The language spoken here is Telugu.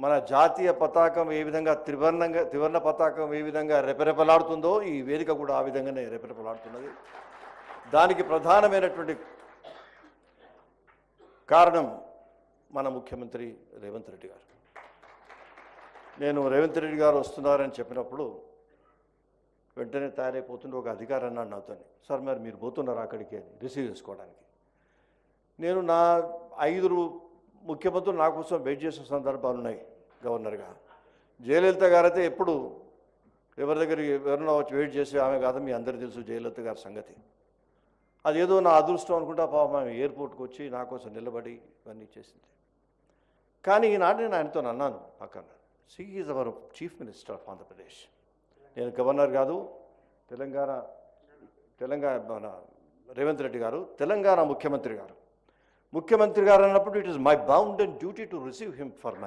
మన జాతీయ పతాకం ఏ విధంగా త్రివర్ణ పతాకం ఏ విధంగా రెపరెపలాడుతుందో ఈ వేదిక కూడా ఆ విధంగానే రెపరెపలాడుతున్నది. దానికి ప్రధానమైనటువంటి కారణం మన ముఖ్యమంత్రి రేవంత్ రెడ్డి గారు. నేను రేవంత్ రెడ్డి గారు వస్తున్నారని చెప్పినప్పుడు వెంటనే తయారైపోతుండే ఒక అధికారి అన్నాడు నాతో, సార్ మరి మీరు పోతున్నారు అక్కడికి అని రిసీవ్ చేసుకోవడానికి. నేను నా 5 ముఖ్యమంత్రులు నా కోసం వెయిట్ చేసిన సందర్భాలు ఉన్నాయి గవర్నర్గా. జయలలిత గారు అయితే ఎప్పుడు ఎవరి దగ్గర ఎవరన్నా వచ్చి వెయిట్ చేసి ఆమె కాదు, మీ అందరికీ తెలుసు జయలలిత గారి సంగతి. అదేదో నా అదృష్టం అనుకుంటా పాపం ఆమె ఎయిర్పోర్ట్కి వచ్చి నా కోసం నిలబడి ఇవన్నీ చేసింది. కానీ ఈనాడు నేను ఆయనతో అన్నాను పక్కన, she is our chief minister of Andhra Pradesh. నేను గవర్నర్ కాదు, తెలంగాణ మన రేవంత్ రెడ్డి గారు తెలంగాణ ముఖ్యమంత్రి గారు అన్నప్పుడు it is my bound and duty to receive him for my